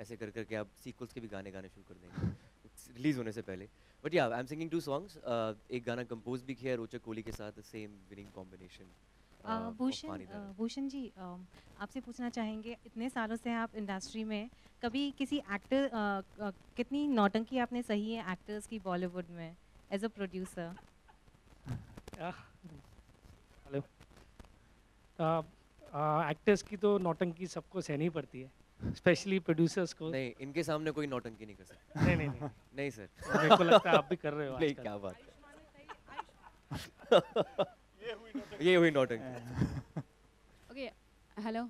ऐसे कर करके आप सीक्वल्स के भी गाने गाने शुरू कर देंगे रिलीज होने से पहले. बट या आई एम सिंगिंग 2 सॉन्ग्स. एक गाना कंपोज भी किया है रोचक कोहली के साथ, same winning combination of Bhushan पानी तरंग. भूषण जी, आपसे पूछना चाहेंगे, इतने सालों से आप इंडस्ट्री में, कभी किसी एक्टर, कितनी नौटंकी आपने सही है एक्टर्स की बॉलीवुड में as a producer? Hello. Actors की तो नौटंकी सबको सहनी पड़ती है, स्पेशली प्रोड्यूसर्स को. नहीं, इनके सामने कोई नौटंकी नहीं कर सकता. नहीं नहीं नहीं. नहीं सर. मेरे को लगता है आप भी कर रहे हो नहीं, आजकल. क्या बात है. ये हुई नौटंकी. Okay, hello,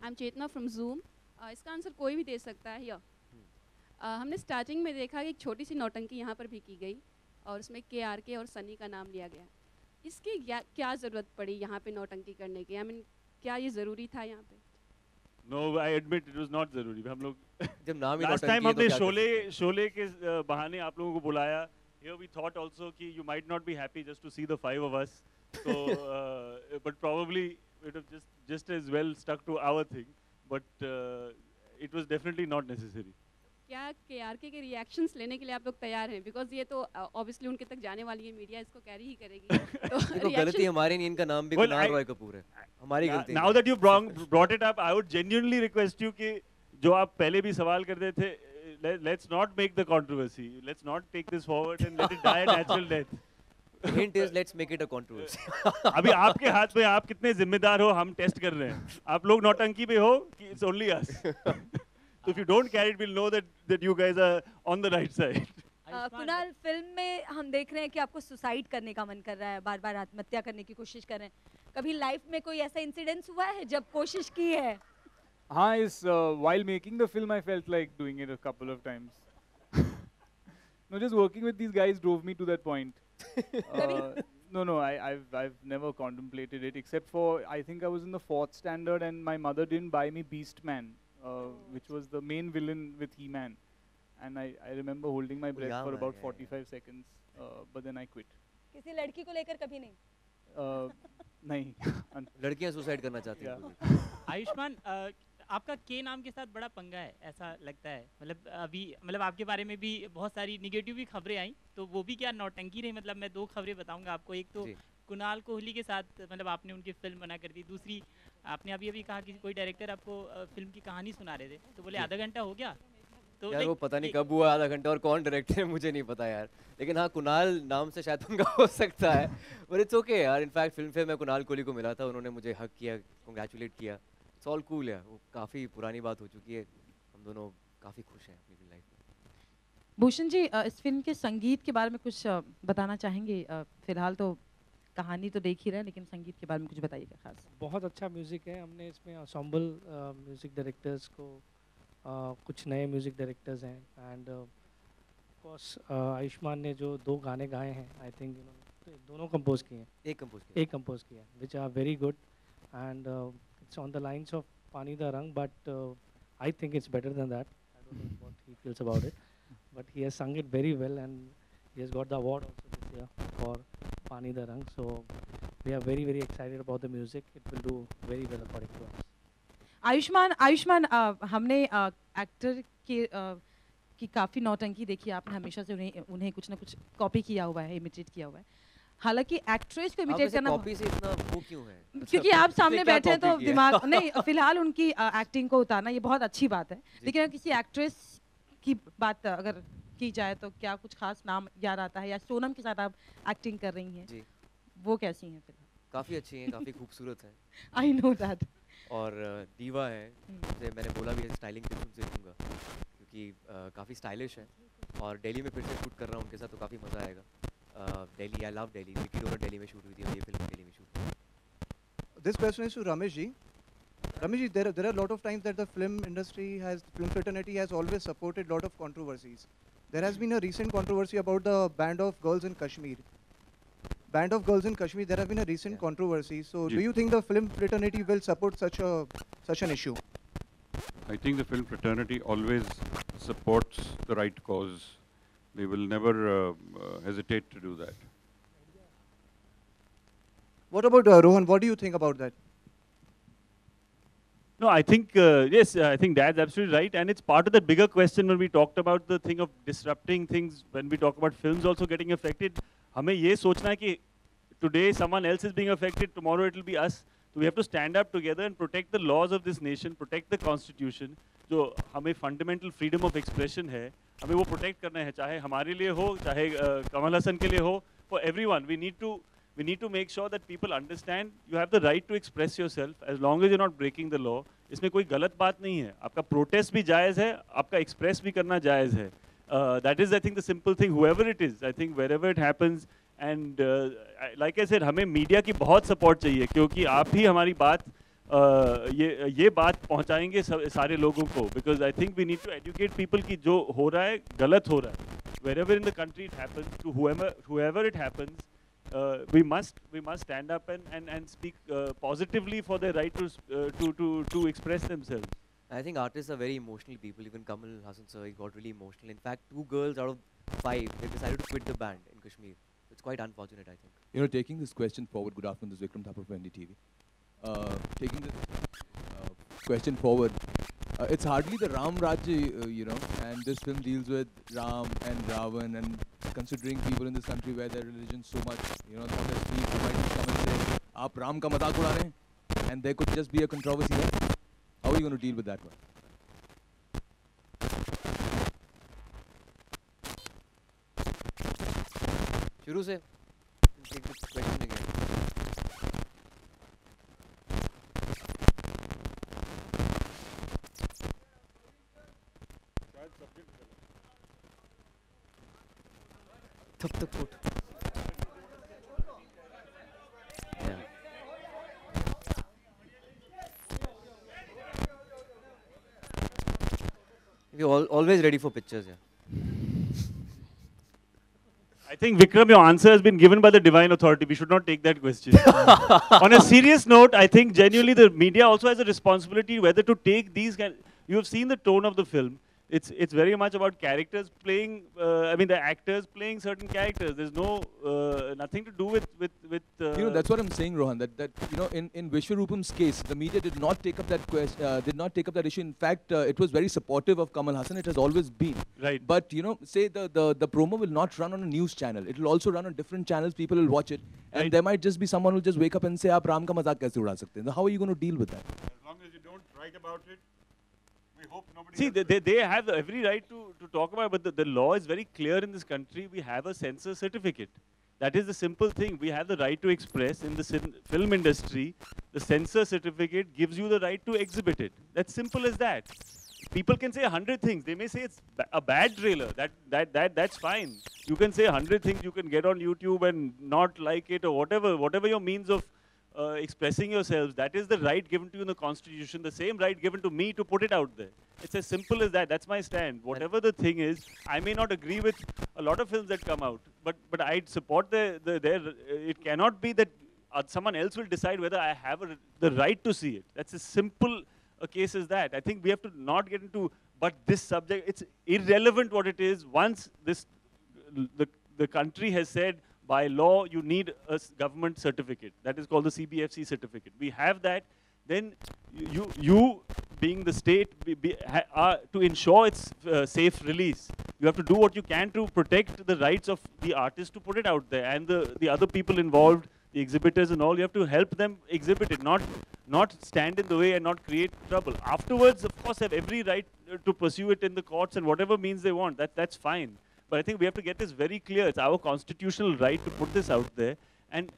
I am Chetna from Zoom. इसका आंसर कोई भी दे सकता है. या हमने स्टार्टिंग में देखा कि एक छोटी सी नौटंकी यहाँ पर भी की गई और उसमें KRK और सनी का नाम लिया गया. इसकी क्या ज़रूरत पड़ी यहाँ पे नौटंकी करने की? आई मीन, क्या ये ज़रूरी था यहाँ पे? No, I admit it was not ज़रूरी. हम लोग जब नाम ही last नौटंकी time है तो हमने क्या कर सकते हैं? शोले के बहाने आप लोगों को बुलाया. Here we thought also कि you might not be happy just to see the 5 of us. So, but probably it have just as well stuck to our thing. But it was definitely not necessary. क्या KRK के reactions लेने के लिए आप लोग तैयार हैं? Because ये तो ऑब्वियसली उनके तक जाने वाली है, मीडिया इसको कैरी ही करेगी. तो देखो, गलती हमारी नहीं, इनका नाम भी Well, कुणाल I- रॉय कपूर है. हमारी गलती Now नहीं. that you brought it up, I would genuinely request you कि जो आप पहले भी सवाल करते थे, let's not make the controversy. Let's not take this forward and let it die a natural death. Hint is let's make it a controversy. अभी आपके हाथ में, आप कितने जिम्मेदार हो, हम टेस्ट कर रहे हैं. आप लोग नौटंकी पे हो कि it's only us. So if you don't carry it, we'll know that you guys are on the right side. Kunal, film में हम देख रहे हैं कि आपको सुसाइड करने का मन कर रहा है, बार बार आत्महत्या करने की कोशिश कर रहे हैं. कभी लाइफ में कोई ऐसा इंसिडेंस हुआ है जब कोशिश की है? हाँ, while making the film, I felt like doing it a couple of times. No, just working with these guys drove me to that point. No, I've never contemplated it, except for I think I was in the 4th standard and my mother didn't buy me Beastman, which was the main villain with He-Man, and I remember holding my breath yeah, for man, about yeah, 45 seconds, but then I quit. किसी लड़की को लेकर कभी नहीं? नहीं. लड़कियां suicide करना चाहती हैं. Yeah. बिल्कुल. आयुष्मान, आपका के नाम के साथ बड़ा पंगा है ऐसा लगता है. मतलब अभी, मतलब आपके बारे में भी बहुत सारी निगेटिव भी खबरें आई, तो वो भी क्या नौटंकी रही? मतलब मैं 2 खबरें बताऊंगा आपको. एक तो जी. कुणाल कोहली के साथ, मतलब आपने उनकी फिल्म बना कर दी. दूसरी, आपने अभी कहा कि कोई डायरेक्टर आपको फिल्म की कहानी सुना रहे थे, तो बोले जी. आधा घंटा हो गया. तो यार वो like, पता नहीं कब हुआ आधा घंटा और कौन डायरेक्टर है मुझे नहीं पता यार. लेकिन हाँ, कुणाल नाम से शायद पंगा हो सकता है. बट इट्स ओके यार. इनफैक्ट फिल्म फेयर में कुणाल कोहली को मिला था, उन्होंने मुझे हक किया, कांग्रेचुलेट किया. इट्स ऑल कूल है. वो काफ़ी पुरानी बात हो चुकी है. हम दोनों काफ़ी खुश हैं अपनी लाइफ में. भूषण जी, इस फिल्म के संगीत के बारे में कुछ बताना चाहेंगे? फिलहाल तो कहानी तो देख ही रहे हैं, लेकिन संगीत के बारे में कुछ बताइएगा खास. बहुत अच्छा म्यूज़िक है. हमने इसमें ensemble म्यूज़िक डायरेक्टर्स को, कुछ नए म्यूज़िक डायरेक्टर्स हैं, एंड कोर्स आयुष्मान ने जो 2 गाने गाए हैं, आई थिंक दोनों कंपोज किए हैं. एक कंपोज किया. Which are very good, and it's on the lines of Paani Da Rang, but I think it's better than that. I don't know what he feels about it, but he has sung it very well, and he has got the award also this year for Pani Da Rang. So we are very excited about the music. It will do very well according to us. Ayushman, हमने actor की काफ़ी नौटंकी देखी है. आपने हमेशा से उन्हें कुछ ना कुछ कॉपी किया हुआ है, इमिटेट किया हुआ है. हालांकि एक्ट्रेस को इमिटेट करना, कॉपी से इतना वो क्यों है? क्योंकि आप सामने बैठे हैं तो दिमाग नहीं, फिलहाल उनकी एक्टिंग को उतारना ये बहुत अच्छी बात है. लेकिन अगर किसी एक्ट्रेस की बात अगर की जाए तो क्या कुछ खास नाम याद आता है? या सोनम के साथ आप एक्टिंग कर रही हैं जी. वो कैसी हैं फिलहाल? काफ़ी अच्छी हैं, काफ़ी खूबसूरत हैं. I know that. और दीवा है, जैसे मैंने बोला भी है, स्टाइलिंग टिप्स उनसे लूँगा क्योंकि काफ़ी स्टाइलिश है. और दिल्ली में फिर से शूट कर रहा हूँ उनके साथ, तो काफ़ी मज़ा आएगा. Delhi, I love Delhi. Vicky donor Delhi में शूट हुई थी और ये फिल्म दिल्ली में शूट हुई. This question is to Ramesh ji. Ramesh ji, there are a lot of times that the film industry film fraternity has always supported a lot of controversies. There has been a recent controversy about the band of girls in Kashmir. There have been a recent controversy. So, do you think the film fraternity will support such an issue? I think the film fraternity always supports the right cause. We will never hesitate to do that. What about Rohan? What do you think about that? No, I think, yes, I think Dad's absolutely right. And it's part of that bigger question when we talked about the thing of disrupting things, when we talk about films also getting affected. हमें ये सोचना है कि today someone else is being affected, tomorrow it will be us. So we have to stand up together and protect the laws of this nation, protect the constitution. जो हमें fundamental freedom of expression है, हमें वो protect करना है, चाहे हमारे लिए हो, चाहे कमल हसन के लिए हो, for everyone. We need to make sure that people understand you have the right to express yourself as long as you're not breaking the law. इसमें कोई गलत बात नहीं है. आपका protest भी जायज़ है, आपका express भी करना जायज़ है. That is, I think, the simple thing. Whoever it is, I think, wherever it happens, and like I said, हमें media की बहुत support चाहिए, क्योंकि आप ही हमारी बात ये बात पहुंचाएंगे सारे लोगों को. Because I think we need to educate people कि जो हो रहा है गलत हो रहा है. Wherever in the country it happens, to whoever it happens. We must stand up and speak positively for their right to express themselves. I think artists are very emotional people. Even Kamal Hassan sir, he got really emotional. In fact, 2 girls out of 5 they decided to quit the band in Kashmir. It's quite unfortunate, I think. You know, taking this question forward. Good afternoon, this is Vikram Thapar from NDTV. Taking this question forward. It's hardly the Ram Rajya, you know, and this film deals with Ram and Ravan, and considering people in this country where their religion so much, you know, on the street, you might just come and say, "Aap Ram ka mazak uda rahe hain," and there could just be a controversy there. How are you going to deal with that one? शुरू से take this question again. तब तक उठ. Yeah. We're always ready for pictures, yeah. I think, Vikram, your answer has been given by the divine authority. We should not take that question. On a serious note, I think genuinely the media also has a responsibility whether to take these. You have seen the tone of the film. It's very much about characters playing. I mean, the actors playing certain characters. There's no nothing to do with. You know, that's what I'm saying, Rohan. That you know, in Vishwarupam's case, the media did not take up that did not take up that issue. In fact, it was very supportive of Kamal Hassan. It has always been. Right. But you know, say the promo will not run on a news channel. It will also run on different channels. People will watch it, and there might just be someone who will just wake up and say, "Aap Ram ka mazak kaise uda sakte hain?" How are you going to deal with that? As long as you don't write about it. See, they have every right to talk about it, but the law is very clear in this country. We have a censor certificate. That is the simple thing. We have the right to express in the film industry. The censor certificate gives you the right to exhibit it. That's simple as that. People can say 100 things. They may say it's a bad trailer. That's fine. You can say 100 things. You can get on YouTube and not like it or whatever your means of expressing yourselves. That is the right given to you in the Constitution, the same right given to me to put it out there. It's as simple as that. That's my stand. Whatever the thing is, I may not agree with a lot of films that come out, but I'd support their. It cannot be that someone else will decide whether I have the right to see it. That's as simple a case as that. I think we have to not get into, but this subject, it's irrelevant what it is. Once the country has said, by law, you need a government certificate. That is called the CBFC certificate. We have that. Then you being the state, to ensure its safe release, you have to do what you can to protect the rights of the artist to put it out there, and the other people involved, the exhibitors and all. You have to help them exhibit it, not stand in the way and not create trouble. Afterwards, of course, have every right to pursue it in the courts and whatever means they want. That's fine. But I think we have to get this very clear. It's our constitutional right to put this out there. And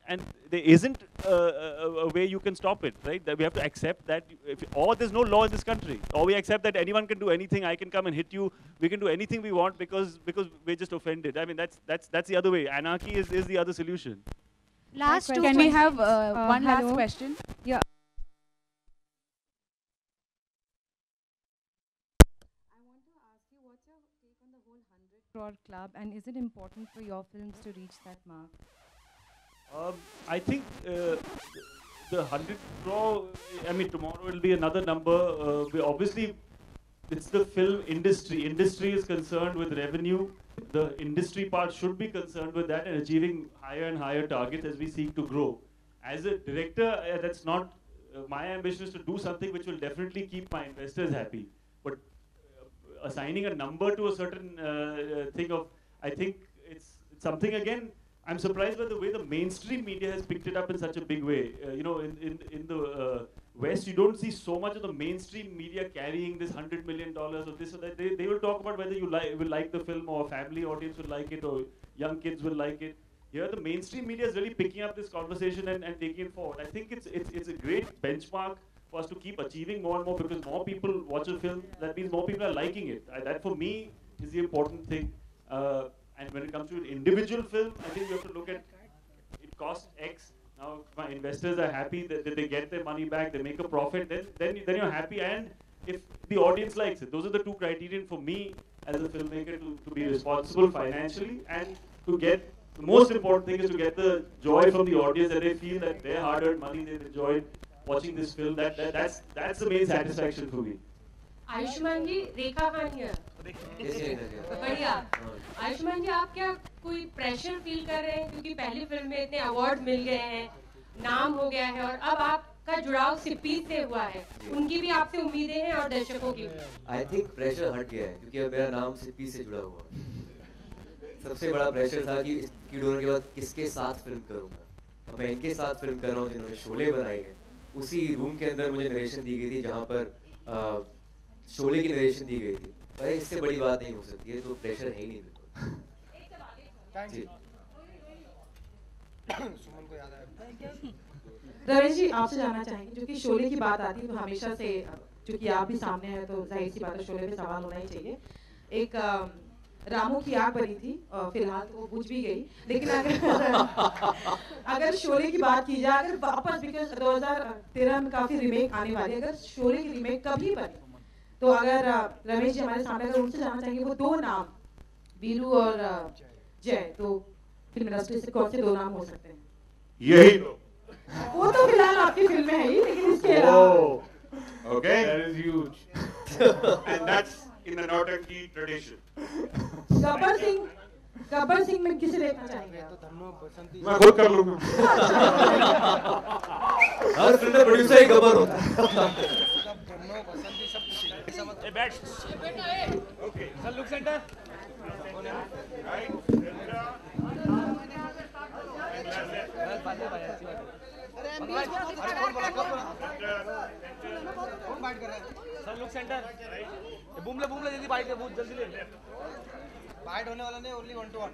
there isn't a way you can stop it, right? That we have to accept that, or there's no law in this country. Or we accept that anyone can do anything. I can come and hit you. We can do anything we want because we're just offended. I mean, that's the other way. Anarchy is the other solution. Last two. Can we have one last question? Yeah. Crore club, and is it important for your films to reach that mark? I think the 100 crore, I mean, tomorrow will be another number. Obviously, it's the film industry. Industry is concerned with revenue. The industry part should be concerned with that and achieving higher and higher targets as we seek to grow. As a director, that's not my ambition is to do something which will definitely keep my investors happy. But assigning a number to a certain thing of, I think it's something, again, I'm surprised by the way the mainstream media has picked it up in such a big way. You know, in the West, you don't see so much of the mainstream media carrying this $100 million or this or that. They will talk about whether you will like the film, or a family audience will like it, or young kids will like it. Here, the mainstream media is really picking up this conversation and taking it forward. I think it's a great benchmark for us to keep achieving more and more, because more people watch a film, that means more people are liking it. That for me is the important thing. And when it comes to an individual film, I think you have to look at, it costs X. Now, if my investors are happy that they get their money back, they make a profit, then you're happy. And if the audience likes it, those are the two criterion for me as a filmmaker to be responsible financially, and to get, the most important thing is to get the joy from the audience, that they feel that their hard-earned money, they've enjoyed watching this film. That's the main satisfaction for me. Ayushmann ji, Rekha Khan here. बढ़िया। आयुष्मान जी, आप क्या कोई pressure feel कर रहे हैं, क्योंकि पहली film में इतने अवार्ड मिल गए हैं, नाम हो गया है, और अब आपका जुड़ाव सिप्पी से हुआ है, उनकी भी आपसे उम्मीदें हैं और दर्शकों की भी। आई थिंक प्रेशर हट गया है, क्योंकि अब मेरा नाम सिप्पी से जुड़ा हुआ है। सबसे बड़ा प्रेशर था कि कीड होने के बाद किसके साथ फिल्म करूँगा। अब मैं इनके साथ फिल्म कर रहा हूँ जिन्होंने शोले बनाई है। उसी रूम के अंदर मुझे नरेशन दी गई थी जहाँ पर शोले की नरेशन दी गई थी। पर इससे बड़ी बात नहीं हो सकती है, तो प्रेशर है ही नहीं बिल्कुल। जी रमेश जी, आपसे जानना चाहेंगे, जो कि शोले की बात आती है तो हमेशा से, चूंकि आप भी सामने हैं तो जाहिर सी बात है शोले पे सवाल होना ही चाहिए। एक रामू की आग बनी थी, फिलहाल तो वो बुझ भी गई, लेकिन अगर शोले की बात की जाए, अगर वापस, बिकॉज 2013 में काफी रीमेक आने वाली, अगर शोले की रीमेक कभी बनी, तो अगर रमेश जी हमारे सामने, अगर उनसे जानना चाहेंगे वो दो नाम, वीरू और जय, तो फिल्म इंडस्ट्री से कौन से दो नाम हो सकते हैं? यही वो तो फिलहाल आपकी फिल्म में है ही, लेकिन इसके अलावा Okay, that is huge. And that's in the Nautanki tradition. Gabbar Singh में किसे देखना चाहेंगे? मैं खुद कर लूंगा। हर फिल्म में प्रोड्यूसर ही गब्बर होता है। Okay, sir, look center. Sir look centre, boom ले जल्दी बाइट ले, बहुत जल्दी ले, बाइट होने वाला नहीं, ओनली 1 to 1।